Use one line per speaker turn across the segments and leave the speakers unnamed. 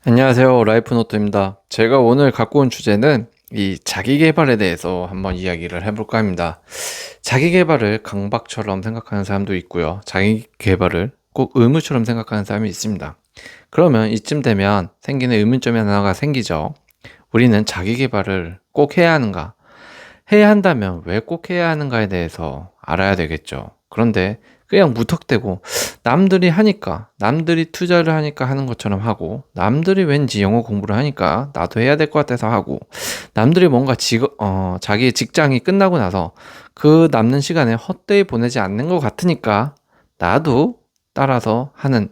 안녕하세요. 라이프노트입니다. 제가 오늘 갖고 온 주제는 이 자기계발에 대해서 한번 이야기를 해볼까 합니다. 자기계발을 강박처럼 생각하는 사람도 있고요. 자기계발을 꼭 의무처럼 생각하는 사람이 있습니다. 그러면 이쯤 되면 생기는 의문점이 하나가 생기죠. 우리는 자기계발을 꼭 해야 하는가? 해야 한다면 왜 꼭 해야 하는가에 대해서 알아야 되겠죠. 그런데 그냥 무턱대고 남들이 하니까, 남들이 투자를 하니까 하는 것처럼 하고, 남들이 왠지 영어 공부를 하니까 나도 해야 될 것 같아서 하고, 남들이 뭔가 자기의 직장이 끝나고 나서 그 남는 시간에 헛되이 보내지 않는 것 같으니까 나도 따라서 하는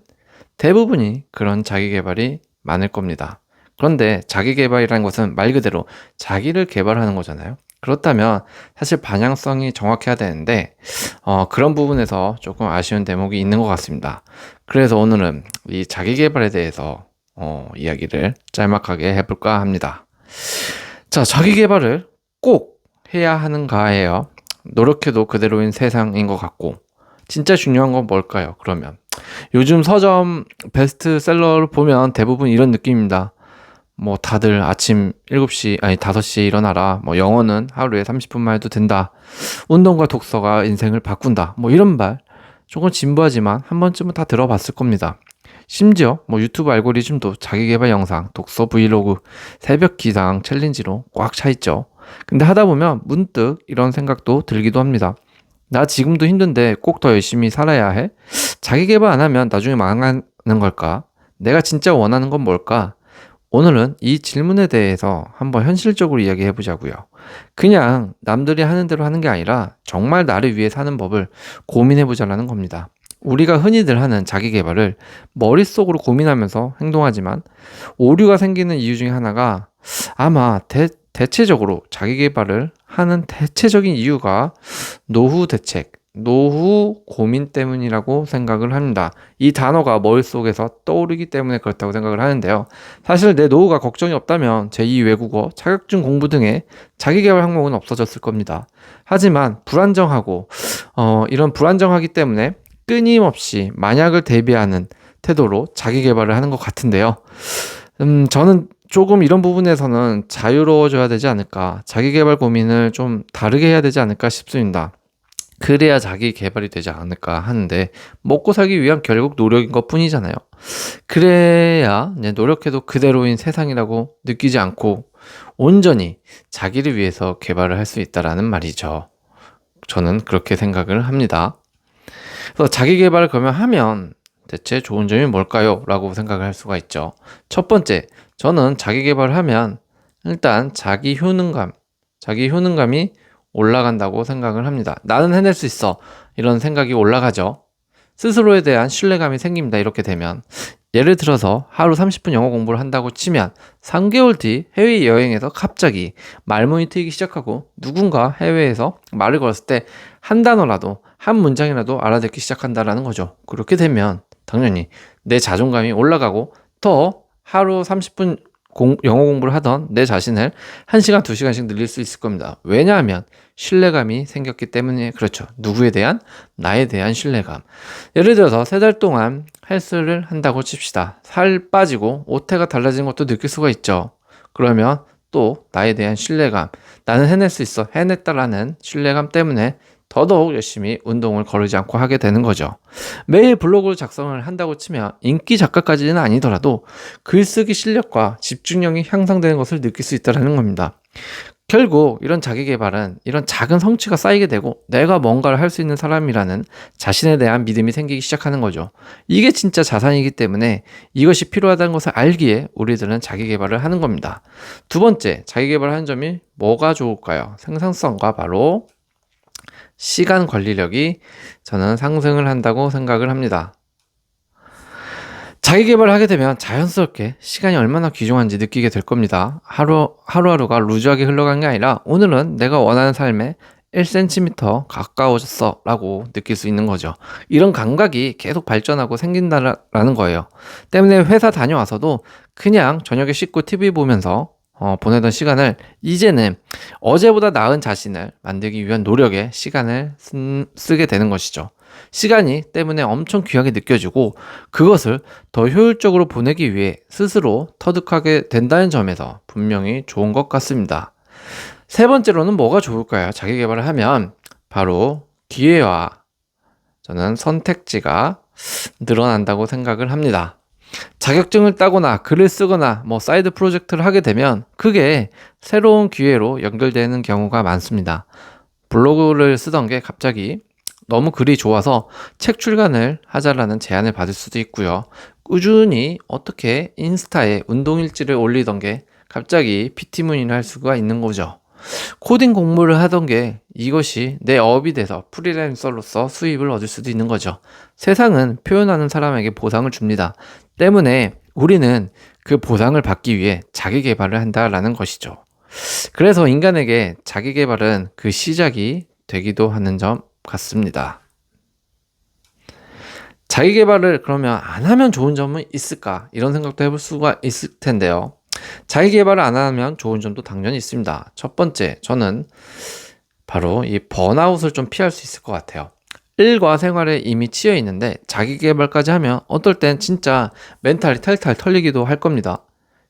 대부분이 그런 자기 개발이 많을 겁니다. 그런데 자기 개발이라는 것은 말 그대로 자기를 개발하는 거잖아요. 그렇다면 사실 방향성이 정확해야 되는데 그런 부분에서 조금 아쉬운 대목이 있는 것 같습니다. 그래서 오늘은 이 자기 개발에 대해서 이야기를 짤막하게 해볼까 합니다. 자, 자기 개발을 꼭 해야 하는가예요. 노력해도 그대로인 세상인 것 같고 진짜 중요한 건 뭘까요? 그러면 요즘 서점 베스트셀러를 보면 대부분 이런 느낌입니다. 뭐 다들 아침 7시 아니 5시에 일어나라. 뭐 영어는 하루에 30분만 해도 된다. 운동과 독서가 인생을 바꾼다. 뭐 이런 말 조금 진부하지만 한 번쯤은 다 들어봤을 겁니다. 심지어 뭐 유튜브 알고리즘도 자기계발 영상, 독서 브이로그, 새벽 기상 챌린지로 꽉 차 있죠. 근데 하다 보면 문득 이런 생각도 들기도 합니다. 나 지금도 힘든데 꼭 더 열심히 살아야 해? 자기 개발 안 하면 나중에 망하는 걸까? 내가 진짜 원하는 건 뭘까? 오늘은 이 질문에 대해서 한번 현실적으로 이야기해 보자고요. 그냥 남들이 하는 대로 하는 게 아니라 정말 나를 위해 사는 법을 고민해 보자라는 겁니다. 우리가 흔히들 하는 자기 개발을 머릿속으로 고민하면서 행동하지만 오류가 생기는 이유 중에 하나가 아마 대체적으로 자기 개발을 하는 대체적인 이유가 노후 대책, 노후 고민 때문이라고 생각을 합니다. 이 단어가 머릿속에서 떠오르기 때문에 그렇다고 생각을 하는데요. 사실 내 노후가 걱정이 없다면 제2 외국어, 자격증 공부 등의 자기계발 항목은 없어졌을 겁니다. 하지만 불안정하고 이런 불안정하기 때문에 끊임없이 만약을 대비하는 태도로 자기계발을 하는 것 같은데요. 저는 조금 이런 부분에서는 자유로워져야 되지 않을까, 자기계발 고민을 좀 다르게 해야 되지 않을까 싶습니다. 그래야 자기 개발이 되지 않을까 하는데 먹고 살기 위한 결국 노력인 것 뿐이잖아요. 그래야 이제 노력해도 그대로인 세상이라고 느끼지 않고 온전히 자기를 위해서 개발을 할 수 있다라는 말이죠. 저는 그렇게 생각을 합니다. 그래서 자기 개발을 그러면 하면 대체 좋은 점이 뭘까요? 라고 생각을 할 수가 있죠. 첫 번째, 저는 자기 개발을 하면 일단 자기 효능감이 올라간다고 생각을 합니다. 나는 해낼 수 있어. 이런 생각이 올라가죠. 스스로에 대한 신뢰감이 생깁니다. 이렇게 되면. 예를 들어서 하루 30분 영어 공부를 한다고 치면 3개월 뒤 해외여행에서 갑자기 말문이 트이기 시작하고 누군가 해외에서 말을 걸었을 때 한 단어라도 한 문장이라도 알아듣기 시작한다라는 거죠. 그렇게 되면 당연히 내 자존감이 올라가고 더 하루 30분 영어 공부를 하던 내 자신을 1시간, 2시간씩 늘릴 수 있을 겁니다. 왜냐하면 신뢰감이 생겼기 때문에 그렇죠. 누구에 대한? 나에 대한 신뢰감. 예를 들어서 3달 동안 헬스를 한다고 칩시다. 살 빠지고 옷태가 달라진 것도 느낄 수가 있죠. 그러면 또 나에 대한 신뢰감, 나는 해낼 수 있어, 해냈다라는 신뢰감 때문에 더더욱 열심히 운동을 거르지 않고 하게 되는 거죠. 매일 블로그를 작성을 한다고 치면 인기 작가까지는 아니더라도 글쓰기 실력과 집중력이 향상되는 것을 느낄 수 있다는 겁니다. 결국 이런 자기 개발은 이런 작은 성취가 쌓이게 되고 내가 뭔가를 할 수 있는 사람이라는 자신에 대한 믿음이 생기기 시작하는 거죠. 이게 진짜 자산이기 때문에 이것이 필요하다는 것을 알기에 우리들은 자기 개발을 하는 겁니다. 두 번째, 자기 개발하는 점이 뭐가 좋을까요? 생산성과 바로 시간 관리력이 저는 상승을 한다고 생각을 합니다. 자기 개발을 하게 되면 자연스럽게 시간이 얼마나 귀중한지 느끼게 될 겁니다. 하루하루가 루즈하게 흘러간 게 아니라 오늘은 내가 원하는 삶에 1cm 가까워졌어 라고 느낄 수 있는 거죠. 이런 감각이 계속 발전하고 생긴다라는 거예요. 때문에 회사 다녀와서도 그냥 저녁에 씻고 TV 보면서 보내던 시간을 이제는 어제보다 나은 자신을 만들기 위한 노력에 시간을 쓰게 되는 것이죠. 시간이 때문에 엄청 귀하게 느껴지고 그것을 더 효율적으로 보내기 위해 스스로 터득하게 된다는 점에서 분명히 좋은 것 같습니다. 세 번째로는 뭐가 좋을까요? 자기 개발을 하면 바로 기회와 저는 선택지가 늘어난다고 생각을 합니다. 자격증을 따거나 글을 쓰거나 사이드 프로젝트를 하게 되면 그게 새로운 기회로 연결되는 경우가 많습니다. 블로그를 쓰던 게 갑자기 너무 글이 좋아서 책 출간을 하자라는 제안을 받을 수도 있고요. 꾸준히 어떻게 인스타에 운동일지를 올리던 게 갑자기 PT문의를 할 수가 있는 거죠. 코딩 공부를 하던 게 이것이 내 업이 돼서 프리랜서로서 수입을 얻을 수도 있는 거죠. 세상은 표현하는 사람에게 보상을 줍니다. 때문에 우리는 그 보상을 받기 위해 자기 개발을 한다라는 것이죠. 그래서 인간에게 자기 개발은 그 시작이 되기도 하는 점 같습니다. 자기 개발을 그러면 안 하면 좋은 점은 있을까? 이런 생각도 해볼 수가 있을 텐데요. 자기 개발을 안 하면 좋은 점도 당연히 있습니다. 첫 번째, 저는 바로 이 번아웃을 좀 피할 수 있을 것 같아요. 일과 생활에 이미 치여 있는데 자기 개발까지 하면 어떨 땐 진짜 멘탈이 탈탈 털리기도 할 겁니다.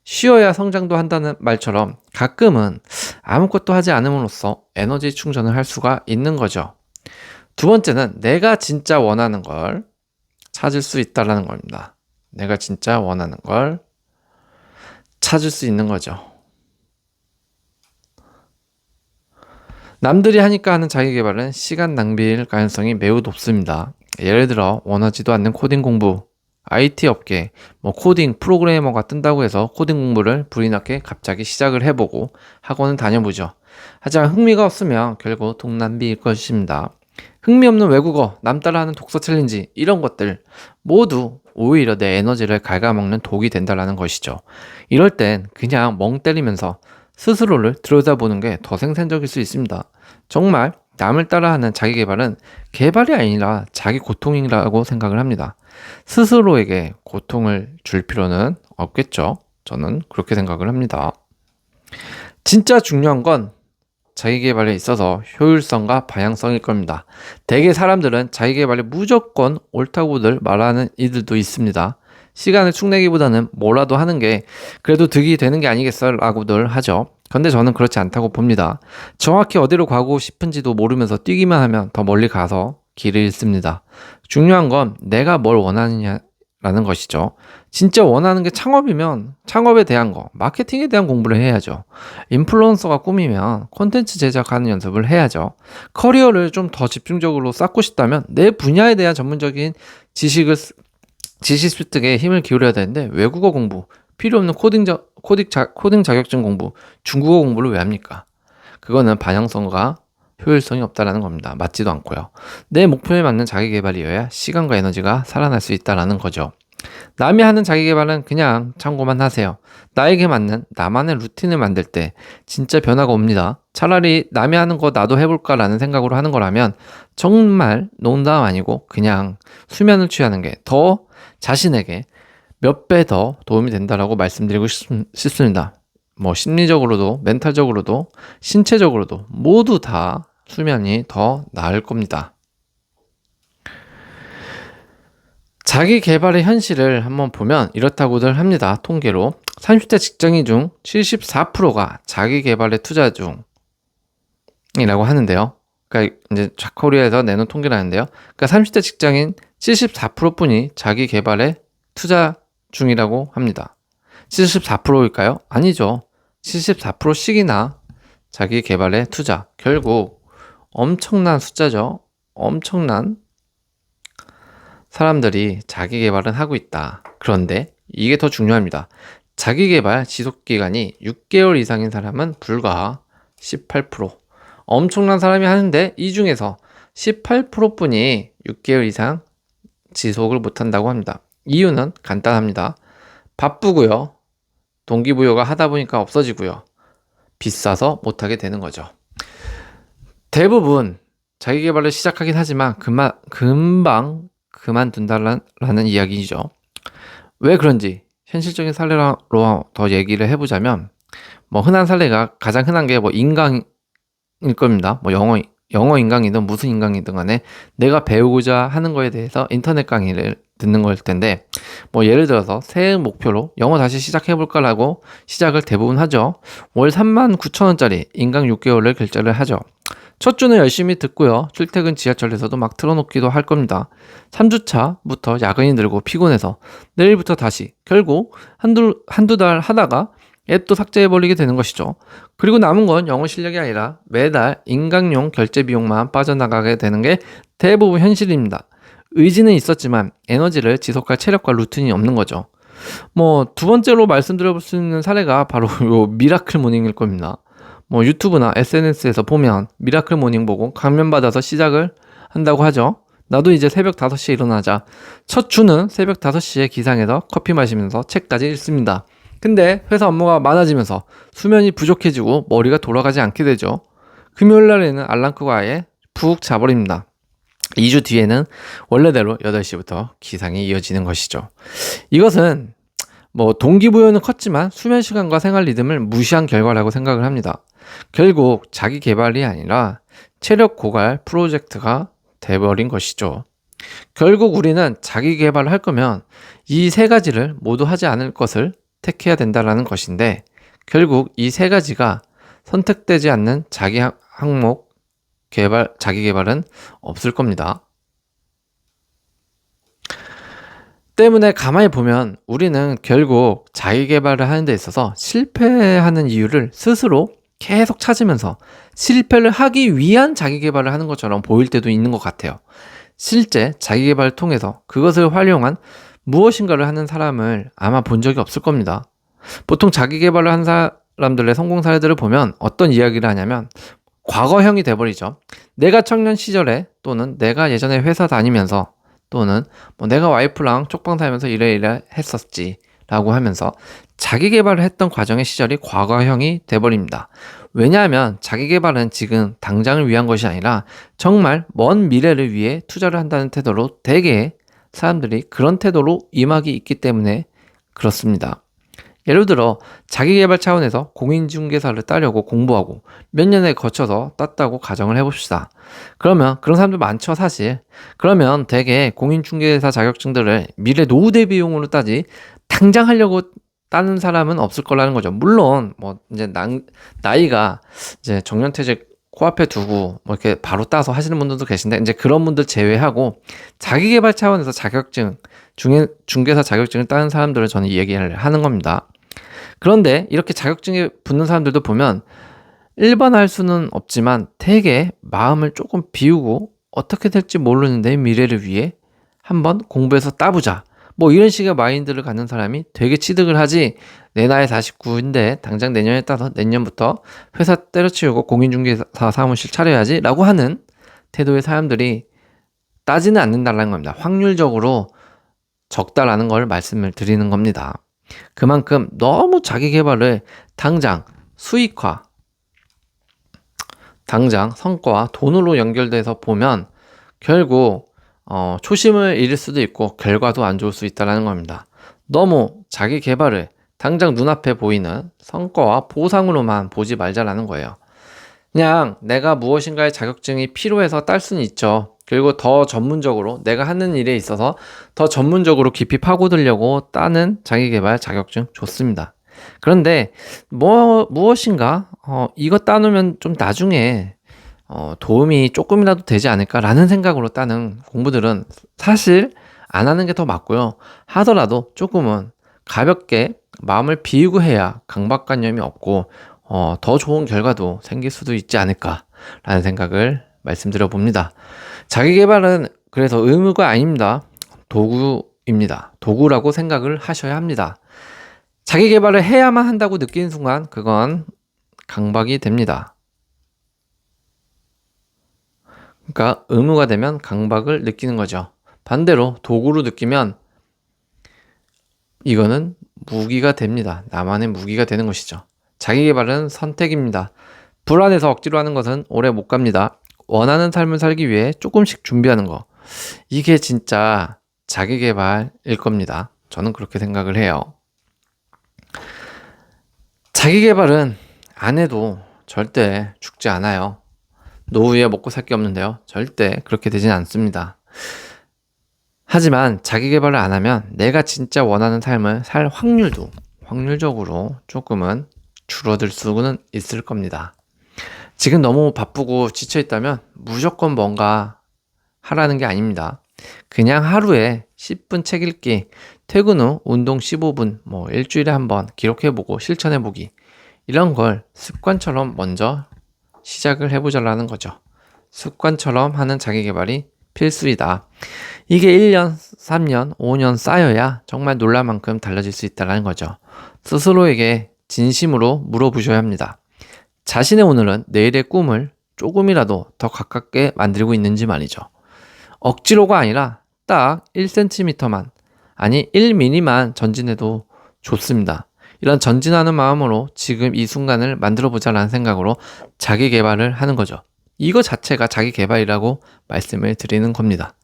쉬어야 성장도 한다는 말처럼 가끔은 아무것도 하지 않음으로써 에너지 충전을 할 수가 있는 거죠. 두 번째는 내가 진짜 원하는 걸 찾을 수 있다는 겁니다. 내가 진짜 원하는 걸 찾을 수 있는 거죠. 남들이 하니까 하는 자기 개발은 시간 낭비일 가능성이 매우 높습니다. 예를 들어 원하지도 않는 코딩 공부, IT 업계, 코딩 프로그래머가 뜬다고 해서 코딩 공부를 불이 나게 갑자기 시작을 해보고 학원은 다녀보죠. 하지만 흥미가 없으면 결국 돈 낭비일 것입니다. 흥미없는 외국어, 남 따라하는 독서 챌린지 이런 것들 모두 오히려 내 에너지를 갉아먹는 독이 된다는 것이죠. 이럴 땐 그냥 멍 때리면서 스스로를 들여다보는 게 더 생산적일 수 있습니다. 정말 남을 따라하는 자기 개발은 개발이 아니라 자기 고통이라고 생각을 합니다. 스스로에게 고통을 줄 필요는 없겠죠. 저는 그렇게 생각을 합니다. 진짜 중요한 건 자기 개발에 있어서 효율성과 방향성일 겁니다. 대개 사람들은 자기 개발이 무조건 옳다고들 말하는 이들도 있습니다. 시간을 축내기보다는 뭐라도 하는 게 그래도 득이 되는 게 아니겠어 라고들 하죠. 근데 저는 그렇지 않다고 봅니다. 정확히 어디로 가고 싶은지도 모르면서 뛰기만 하면 더 멀리 가서 길을 잃습니다. 중요한 건 내가 뭘 원하느냐라는 것이죠. 진짜 원하는 게 창업이면 창업에 대한 거, 마케팅에 대한 공부를 해야죠. 인플루언서가 꿈이면 콘텐츠 제작하는 연습을 해야죠. 커리어를 좀 더 집중적으로 쌓고 싶다면 내 분야에 대한 전문적인 지식 습득에 힘을 기울여야 되는데 외국어 공부, 필요 없는 코딩 자격증 공부, 중국어 공부를 왜 합니까? 그거는 방향성과 효율성이 없다라는 겁니다. 맞지도 않고요. 내 목표에 맞는 자기 개발이어야 시간과 에너지가 살아날 수 있다라는 거죠. 남이 하는 자기 개발은 그냥 참고만 하세요. 나에게 맞는 나만의 루틴을 만들 때 진짜 변화가 옵니다. 차라리 남이 하는 거 나도 해볼까라는 생각으로 하는 거라면 정말 농담 아니고 그냥 수면을 취하는 게 더 자신에게 몇 배 더 도움이 된다라고 말씀드리고 싶습니다. 심리적으로도 멘탈적으로도 신체적으로도 모두 다 수면이 더 나을 겁니다. 자기 개발의 현실을 한번 보면 이렇다고들 합니다. 통계로 30대 직장인 중 74%가 자기 개발에 투자 중이라고 하는데요. 그러니까 이제 자코리아에서 내놓은 통계라는데요. 그러니까 30대 직장인 74%뿐이 자기 개발에 투자 중이라고 합니다. 74%일까요? 아니죠. 74%씩이나 자기 개발에 투자. 결국 엄청난 숫자죠. 엄청난 사람들이 자기 개발은 하고 있다. 그런데 이게 더 중요합니다. 자기 개발 지속 기간이 6개월 이상인 사람은 불과 18%. 엄청난 사람이 하는데 이 중에서 18%뿐이 6개월 이상 지속을 못한다고 합니다. 이유는 간단합니다. 바쁘고요. 동기부여가 하다 보니까 없어지고요. 비싸서 못하게 되는 거죠. 대부분 자기 개발을 시작하긴 하지만 금방 그만둔다라는 이야기죠. 왜 그런지 현실적인 사례로 더 얘기를 해보자면 흔한 사례가 가장 흔한 게 인강일 겁니다. 영어 인강이든 무슨 인강이든 간에 내가 배우고자 하는 거에 대해서 인터넷 강의를 듣는 걸 텐데, 뭐 예를 들어서 새해 목표로 영어 다시 시작해볼까라고 시작을 대부분 하죠. 월 39,000원짜리 인강 6개월을 결제를 하죠. 첫 주는 열심히 듣고요. 출퇴근 지하철에서도 막 틀어놓기도 할 겁니다. 3주차부터 야근이 늘고 피곤해서 내일부터 다시, 결국 한두 달 하다가 앱도 삭제해버리게 되는 것이죠. 그리고 남은 건 영어 실력이 아니라 매달 인강용 결제 비용만 빠져나가게 되는 게 대부분 현실입니다. 의지는 있었지만 에너지를 지속할 체력과 루틴이 없는 거죠. 뭐 두 번째로 말씀드려볼 수 있는 사례가 바로 요 미라클 모닝일 겁니다. 뭐 유튜브나 SNS에서 보면 미라클 모닝 보고 감명받아서 시작을 한다고 하죠. 나도 이제 새벽 5시에 일어나자. 첫 주는 새벽 5시에 기상해서 커피 마시면서 책까지 읽습니다. 근데 회사 업무가 많아지면서 수면이 부족해지고 머리가 돌아가지 않게 되죠. 금요일 날에는 알람 끄고 아예 푹 자버립니다. 2주 뒤에는 원래대로 8시부터 기상이 이어지는 것이죠. 이것은 뭐 동기부여는 컸지만 수면 시간과 생활 리듬을 무시한 결과라고 생각을 합니다. 결국 자기 개발이 아니라 체력 고갈 프로젝트가 돼버린 것이죠. 결국 우리는 자기 개발을 할 거면 이 세 가지를 모두 하지 않을 것을 택해야 된다라는 것인데, 결국 이 세 가지가 선택되지 않는 항목 자기 개발은 없을 겁니다. 때문에 가만히 보면 우리는 결국 자기 개발을 하는 데 있어서 실패하는 이유를 스스로 계속 찾으면서 실패를 하기 위한 자기 개발을 하는 것처럼 보일 때도 있는 것 같아요. 실제 자기 개발을 통해서 그것을 활용한 무엇인가를 하는 사람을 아마 본 적이 없을 겁니다. 보통 자기 개발을 한 사람들의 성공 사례들을 보면 어떤 이야기를 하냐면 과거형이 돼버리죠. 내가 청년 시절에, 또는 내가 예전에 회사 다니면서, 또는 뭐 내가 와이프랑 쪽방 살면서 이래 했었지 라고 하면서 자기 개발을 했던 과정의 시절이 과거형이 돼버립니다. 왜냐하면 자기 개발은 지금 당장을 위한 것이 아니라 정말 먼 미래를 위해 투자를 한다는 태도로 대개 사람들이 그런 태도로 임하기 있기 때문에 그렇습니다. 예를 들어 자기개발 차원에서 공인중개사를 따려고 공부하고 몇 년에 거쳐서 땄다고 가정을 해봅시다. 그러면 그런 사람들 많죠, 사실. 그러면 대개 공인중개사 자격증들을 미래 노후 대비용으로 따지 당장 하려고 따는 사람은 없을 거라는 거죠. 물론 뭐 이제 나이가 이제 정년퇴직 코앞에 두고 뭐 이렇게 바로 따서 하시는 분들도 계신데, 이제 그런 분들 제외하고 자기개발 차원에서 중개사 자격증을 따는 사람들을 저는 이 얘기를 하는 겁니다. 그런데 이렇게 자격증에 붙는 사람들도 보면 일반화할 수는 없지만 대개 마음을 조금 비우고 어떻게 될지 모르는데 미래를 위해 한번 공부해서 따보자, 뭐 이런 식의 마인드를 갖는 사람이 되게 취득을 하지, 내 나이 49인데 당장 내년에 따서 내년부터 회사 때려치우고 공인중개사 사무실 차려야지 라고 하는 태도의 사람들이 따지는 않는다는 겁니다. 확률적으로 적다라는 걸 말씀을 드리는 겁니다. 그만큼 너무 자기 개발을 당장 수익화, 당장 성과와 돈으로 연결돼서 보면 결국 초심을 잃을 수도 있고 결과도 안 좋을 수 있다는 겁니다. 너무 자기 개발을 당장 눈앞에 보이는 성과와 보상으로만 보지 말자라는 거예요. 그냥 내가 무엇인가의 자격증이 필요해서 딸 수는 있죠. 그리고 더 전문적으로 내가 하는 일에 있어서 더 전문적으로 깊이 파고들려고 따는 자기개발 자격증 좋습니다. 그런데 무엇인가 이거 따놓으면 좀 나중에 도움이 조금이라도 되지 않을까라는 생각으로 따는 공부들은 사실 안 하는 게 더 맞고요. 하더라도 조금은 가볍게 마음을 비우고 해야 강박관념이 없고 더 좋은 결과도 생길 수도 있지 않을까라는 생각을 말씀드려 봅니다. 자기개발은 그래서 의무가 아닙니다. 도구입니다. 도구라고 생각을 하셔야 합니다. 자기개발을 해야만 한다고 느끼는 순간 그건 강박이 됩니다. 그러니까 의무가 되면 강박을 느끼는 거죠. 반대로 도구로 느끼면 이거는 무기가 됩니다. 나만의 무기가 되는 것이죠. 자기개발은 선택입니다. 불안해서 억지로 하는 것은 오래 못 갑니다. 원하는 삶을 살기 위해 조금씩 준비하는 거, 이게 진짜 자기개발일 겁니다. 저는 그렇게 생각을 해요. 자기개발은 안 해도 절대 죽지 않아요. 노후에 먹고 살 게 없는데요. 절대 그렇게 되진 않습니다. 하지만 자기 개발을 안 하면 내가 진짜 원하는 삶을 살 확률도 확률적으로 조금은 줄어들 수는 있을 겁니다. 지금 너무 바쁘고 지쳐 있다면 무조건 뭔가 하라는 게 아닙니다. 그냥 하루에 10분 책 읽기, 퇴근 후 운동 15분, 일주일에 한번 기록해보고 실천해보기, 이런 걸 습관처럼 먼저 시작을 해보자라는 거죠. 습관처럼 하는 자기 개발이 필수이다. 이게 1년, 3년, 5년 쌓여야 정말 놀랄 만큼 달라질 수 있다는 거죠. 스스로에게 진심으로 물어보셔야 합니다. 자신의 오늘은 내일의 꿈을 조금이라도 더 가깝게 만들고 있는지 말이죠. 억지로가 아니라 딱 1cm만, 아니 1mm만 전진해도 좋습니다. 이런 전진하는 마음으로 지금 이 순간을 만들어 보자라는 생각으로 자기 개발을 하는 거죠. 이거 자체가 자기 개발이라고 말씀을 드리는 겁니다.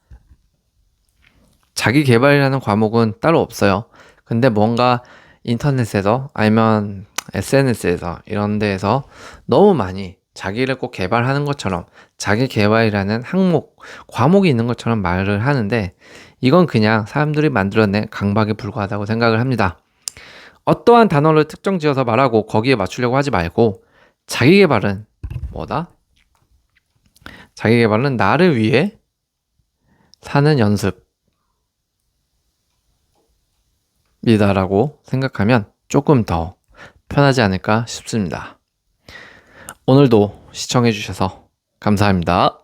자기 개발이라는 과목은 따로 없어요. 근데 뭔가 인터넷에서 아니면 SNS에서 이런 데에서 너무 많이 자기를 꼭 개발하는 것처럼 자기 개발이라는 항목, 과목이 있는 것처럼 말을 하는데 이건 그냥 사람들이 만들어낸 강박에 불과하다고 생각을 합니다. 어떠한 단어를 특정 지어서 말하고 거기에 맞추려고 하지 말고 자기 개발은 뭐다? 자기 개발은 나를 위해 사는 연습이다라고 생각하면 조금 더 편하지 않을까 싶습니다. 오늘도 시청해주셔서 감사합니다.